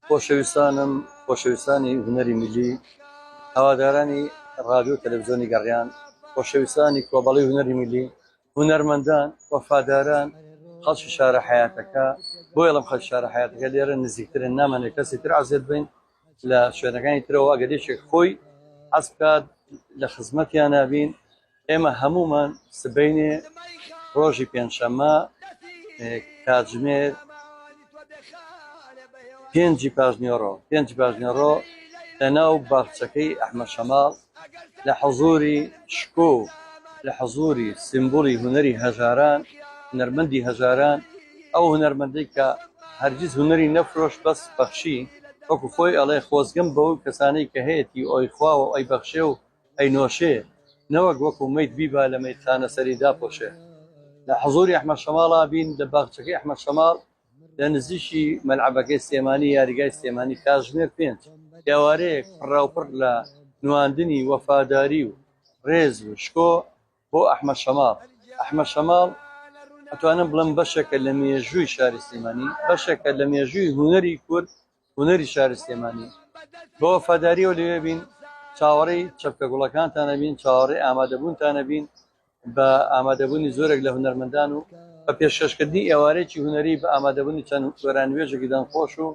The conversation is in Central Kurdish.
خۆشەویستانم خۆشەویستانی هونەری میلی هەوادارانی ڕادیۆ و تەلەڤیزیۆنی گەڕیان خۆشەویستانی کۆبەڵی هونەری میلی هونەرمەندان وەفاداران خەڵکی شارە حەیاتەکە بۆیە لەم خەڵکی شارە حەیاتەکە لێرە نزیکترن نامەنێت کەسی تر عەزیز بین لە شوێنەکانی ترەوە ئەگەدێشێک خۆی حەز بکات لە خزمەتیان نابین. ئێمە هەمومان سبەینێ ڕۆژی پێنجشەممە کاتژمێر 5 پاژنیۆڕۆ لە ناو باخچەکەی ئەحمەد شەماڵ لە حەزوری شکۆ لە حەزوری سیمبۆلی هونەری هەژاران هونەرمەندی هەژاران ئەو هونەرمەندەی کە هەرگیز هونەری نەفرۆش بەس بەخشی وەکو خۆی ئەڵێ خۆزگەم بەو کەسانەی کە هەیەی ئۆی خواوە ئەی بەخشێ و ئەی نۆشێ نەوەک وەکو مەیت بیبا لە مەیتخانە سەری داپۆشێ. لە حەزوری ئەحمەد شەماڵا بین لە باخچەکەی ئەحمەد شەماڵ لە نزیشی مەلعەبەکەی سلێمانی یاریگای سلێمانی کاتژمێر 5 ئێوارەیەک پڕاوپڕ لە نواندنی وەفاداری و ڕێز و شکۆ بۆ ئەحمەد شەماڵ. ئەحمەد شەماڵ ئەتوانم بڵم بەشێکە لە مێژووی شاری سلێمانی بەشێکە لە مێژووی هونەری کورد هونەری شاری سلێمانی. بۆ وەفاداریەوە لەوێ بین چاوەڕێی چەپکە گوڵەکانتانە بین چاوەڕێی ئامادەبوونتانە بین بە ئامادەبوونی زۆرێک لە هونەرمەندان و بە پێشکەشکردنی ئێوارەیەکی هونەری بە ئامادەبوونی چەند وەرانوێژێکی دەنگخۆش و